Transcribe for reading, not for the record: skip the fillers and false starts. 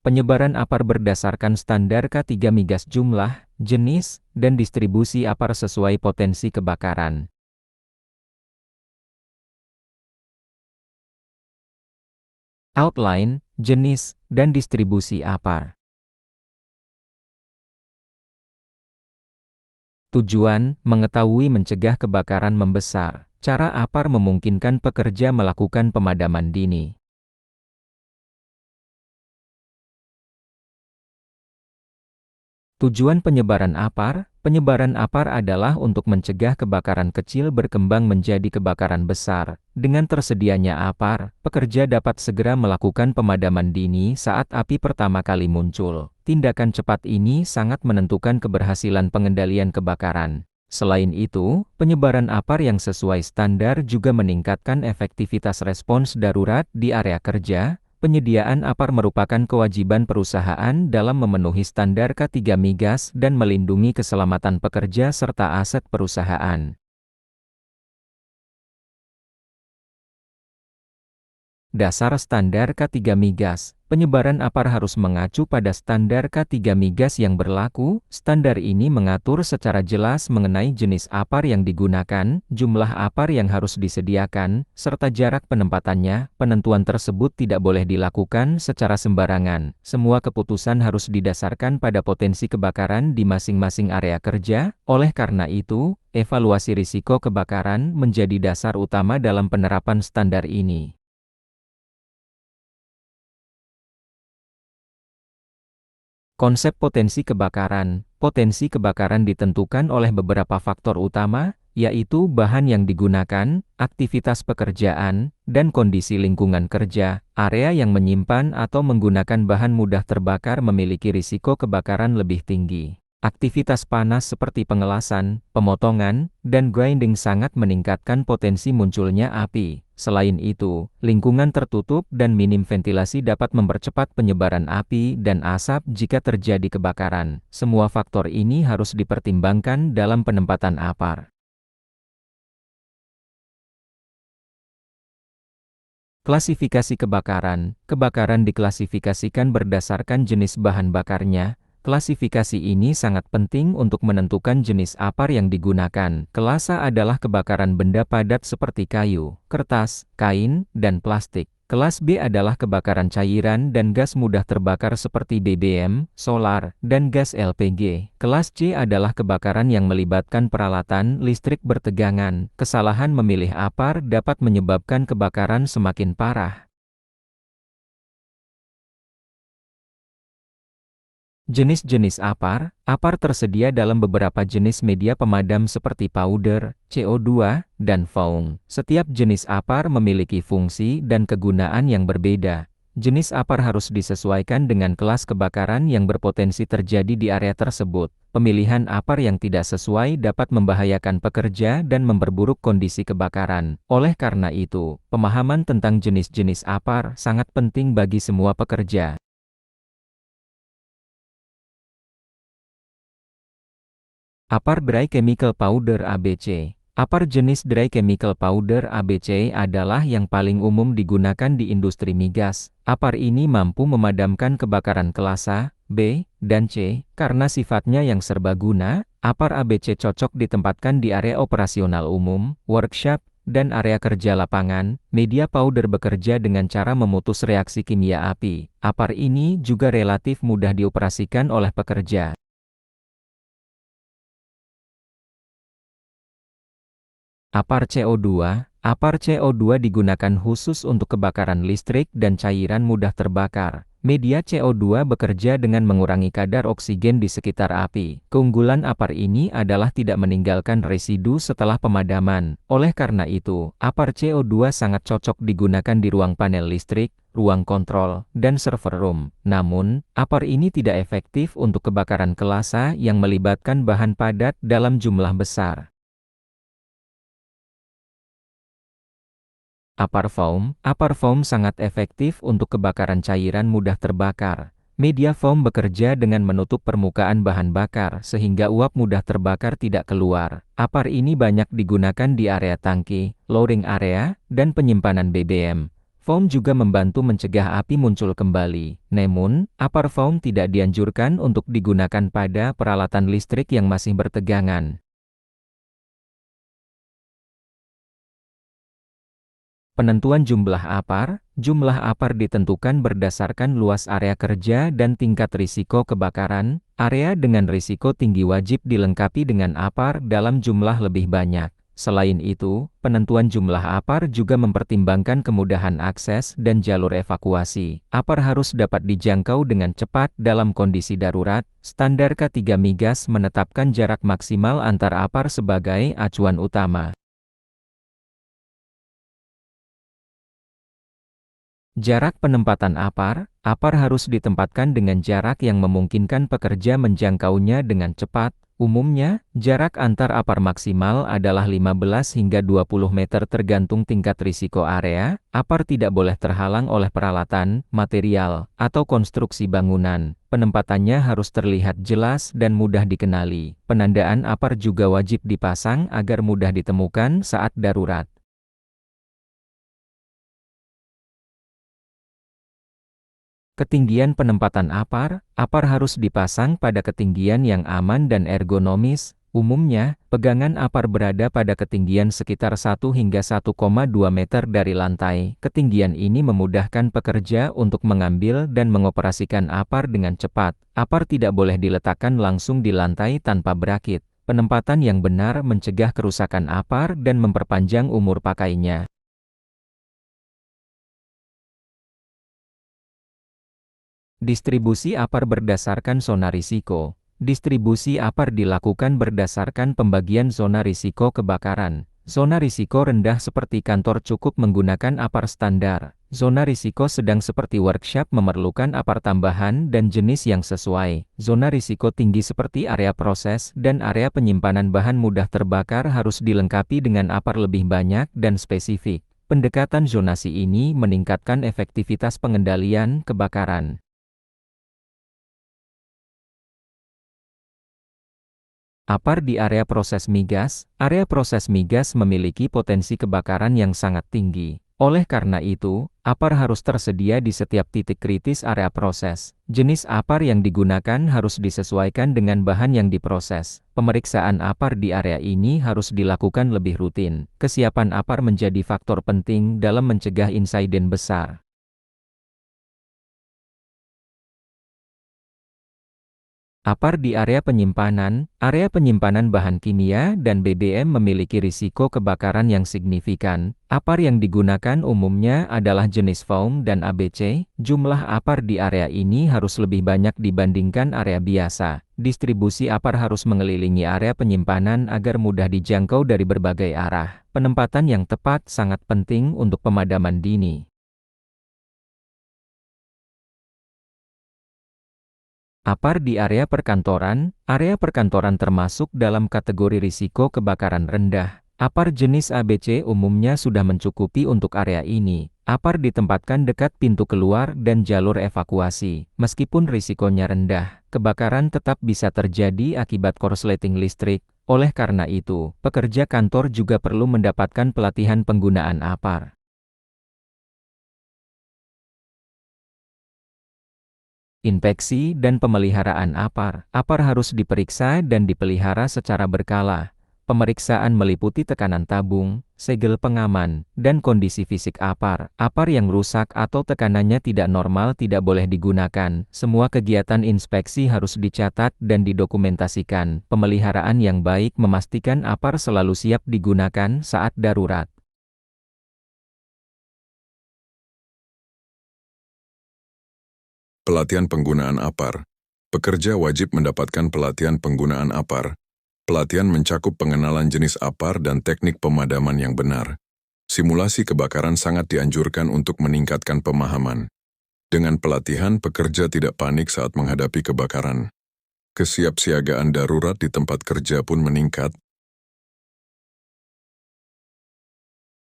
Penyebaran APAR berdasarkan standar K3 migas jumlah, jenis, dan distribusi APAR sesuai potensi kebakaran. Outline, jenis, dan distribusi APAR. Tujuan, mengetahui mencegah kebakaran membesar. Cara APAR memungkinkan pekerja melakukan pemadaman dini. Tujuan penyebaran APAR adalah untuk mencegah kebakaran kecil berkembang menjadi kebakaran besar. Dengan tersedianya APAR, pekerja dapat segera melakukan pemadaman dini saat api pertama kali muncul. Tindakan cepat ini sangat menentukan keberhasilan pengendalian kebakaran. Selain itu, penyebaran APAR yang sesuai standar juga meningkatkan efektivitas respons darurat di area kerja. Penyediaan APAR merupakan kewajiban perusahaan dalam memenuhi standar K3 migas dan melindungi keselamatan pekerja serta aset perusahaan. Dasar standar K3 migas. Penyebaran APAR harus mengacu pada standar K3 migas yang berlaku. Standar ini mengatur secara jelas mengenai jenis APAR yang digunakan, jumlah APAR yang harus disediakan, serta jarak penempatannya. Penentuan tersebut tidak boleh dilakukan secara sembarangan. Semua keputusan harus didasarkan pada potensi kebakaran di masing-masing area kerja. Oleh karena itu, evaluasi risiko kebakaran menjadi dasar utama dalam penerapan standar ini. Konsep potensi kebakaran. Potensi kebakaran ditentukan oleh beberapa faktor utama, yaitu bahan yang digunakan, aktivitas pekerjaan, dan kondisi lingkungan kerja. Area yang menyimpan atau menggunakan bahan mudah terbakar memiliki risiko kebakaran lebih tinggi. Aktivitas panas seperti pengelasan, pemotongan, dan grinding sangat meningkatkan potensi munculnya api. Selain itu, lingkungan tertutup dan minim ventilasi dapat mempercepat penyebaran api dan asap jika terjadi kebakaran. Semua faktor ini harus dipertimbangkan dalam penempatan APAR. Klasifikasi kebakaran. Kebakaran diklasifikasikan berdasarkan jenis bahan bakarnya. Klasifikasi ini sangat penting untuk menentukan jenis APAR yang digunakan. Kelas A adalah kebakaran benda padat seperti kayu, kertas, kain, dan plastik. Kelas B adalah kebakaran cairan dan gas mudah terbakar seperti BBM, solar, dan gas LPG. Kelas C adalah kebakaran yang melibatkan peralatan listrik bertegangan. Kesalahan memilih APAR dapat menyebabkan kebakaran semakin parah. Jenis-jenis APAR. APAR tersedia dalam beberapa jenis media pemadam seperti powder, CO2, dan foam. Setiap jenis APAR memiliki fungsi dan kegunaan yang berbeda. Jenis APAR harus disesuaikan dengan kelas kebakaran yang berpotensi terjadi di area tersebut. Pemilihan APAR yang tidak sesuai dapat membahayakan pekerja dan memperburuk kondisi kebakaran. Oleh karena itu, pemahaman tentang jenis-jenis APAR sangat penting bagi semua pekerja. APAR Dry Chemical Powder ABC. APAR jenis Dry Chemical Powder ABC adalah yang paling umum digunakan di industri migas. APAR ini mampu memadamkan kebakaran kelas A, B, dan C. Karena sifatnya yang serbaguna, APAR ABC cocok ditempatkan di area operasional umum, workshop, dan area kerja lapangan. Media powder bekerja dengan cara memutus reaksi kimia api. APAR ini juga relatif mudah dioperasikan oleh pekerja. APAR CO2. APAR CO2 digunakan khusus untuk kebakaran listrik dan cairan mudah terbakar. Media CO2 bekerja dengan mengurangi kadar oksigen di sekitar api. Keunggulan APAR ini adalah tidak meninggalkan residu setelah pemadaman. Oleh karena itu, APAR CO2 sangat cocok digunakan di ruang panel listrik, ruang kontrol, dan server room. Namun, APAR ini tidak efektif untuk kebakaran kelas A yang melibatkan bahan padat dalam jumlah besar. APAR foam. APAR foam sangat efektif untuk kebakaran cairan mudah terbakar. Media foam bekerja dengan menutup permukaan bahan bakar sehingga uap mudah terbakar tidak keluar. APAR ini banyak digunakan di area tangki, loading area, dan penyimpanan BBM. Foam juga membantu mencegah api muncul kembali. Namun, APAR foam tidak dianjurkan untuk digunakan pada peralatan listrik yang masih bertegangan. Penentuan jumlah APAR. Jumlah APAR ditentukan berdasarkan luas area kerja dan tingkat risiko kebakaran. Area dengan risiko tinggi wajib dilengkapi dengan APAR dalam jumlah lebih banyak. Selain itu, penentuan jumlah APAR juga mempertimbangkan kemudahan akses dan jalur evakuasi. APAR harus dapat dijangkau dengan cepat dalam kondisi darurat. Standar K3 Migas menetapkan jarak maksimal antar APAR sebagai acuan utama. Jarak penempatan APAR. APAR harus ditempatkan dengan jarak yang memungkinkan pekerja menjangkaunya dengan cepat. Umumnya, jarak antar APAR maksimal adalah 15 hingga 20 meter tergantung tingkat risiko area. APAR tidak boleh terhalang oleh peralatan, material, atau konstruksi bangunan. Penempatannya harus terlihat jelas dan mudah dikenali. Penandaan APAR juga wajib dipasang agar mudah ditemukan saat darurat. Ketinggian penempatan APAR. APAR harus dipasang pada ketinggian yang aman dan ergonomis. Umumnya, pegangan APAR berada pada ketinggian sekitar 1 hingga 1,2 meter dari lantai. Ketinggian ini memudahkan pekerja untuk mengambil dan mengoperasikan APAR dengan cepat. APAR tidak boleh diletakkan langsung di lantai tanpa berakit. Penempatan yang benar mencegah kerusakan APAR dan memperpanjang umur pakainya. Distribusi APAR berdasarkan zona risiko. Distribusi APAR dilakukan berdasarkan pembagian zona risiko kebakaran. Zona risiko rendah seperti kantor cukup menggunakan APAR standar. Zona risiko sedang seperti workshop memerlukan APAR tambahan dan jenis yang sesuai. Zona risiko tinggi seperti area proses dan area penyimpanan bahan mudah terbakar harus dilengkapi dengan APAR lebih banyak dan spesifik. Pendekatan zonasi ini meningkatkan efektivitas pengendalian kebakaran. APAR di area proses migas. Area proses migas memiliki potensi kebakaran yang sangat tinggi. Oleh karena itu, APAR harus tersedia di setiap titik kritis area proses. Jenis APAR yang digunakan harus disesuaikan dengan bahan yang diproses. Pemeriksaan APAR di area ini harus dilakukan lebih rutin. Kesiapan APAR menjadi faktor penting dalam mencegah insiden besar. APAR di area penyimpanan bahan kimia dan BBM memiliki risiko kebakaran yang signifikan. APAR yang digunakan umumnya adalah jenis foam dan ABC. Jumlah APAR di area ini harus lebih banyak dibandingkan area biasa. Distribusi APAR harus mengelilingi area penyimpanan agar mudah dijangkau dari berbagai arah. Penempatan yang tepat sangat penting untuk pemadaman dini. APAR di area perkantoran termasuk dalam kategori risiko kebakaran rendah. APAR jenis ABC umumnya sudah mencukupi untuk area ini. APAR ditempatkan dekat pintu keluar dan jalur evakuasi. Meskipun risikonya rendah, kebakaran tetap bisa terjadi akibat korsleting listrik. Oleh karena itu, pekerja kantor juga perlu mendapatkan pelatihan penggunaan APAR. Inspeksi dan pemeliharaan APAR. APAR harus diperiksa dan dipelihara secara berkala. Pemeriksaan meliputi tekanan tabung, segel pengaman, dan kondisi fisik APAR. APAR yang rusak atau tekanannya tidak normal tidak boleh digunakan. Semua kegiatan inspeksi harus dicatat dan didokumentasikan. Pemeliharaan yang baik memastikan APAR selalu siap digunakan saat darurat. Pelatihan penggunaan APAR. Pekerja wajib mendapatkan pelatihan penggunaan APAR. Pelatihan mencakup pengenalan jenis APAR dan teknik pemadaman yang benar. Simulasi kebakaran sangat dianjurkan untuk meningkatkan pemahaman. Dengan pelatihan, pekerja tidak panik saat menghadapi kebakaran. Kesiapsiagaan darurat di tempat kerja pun meningkat,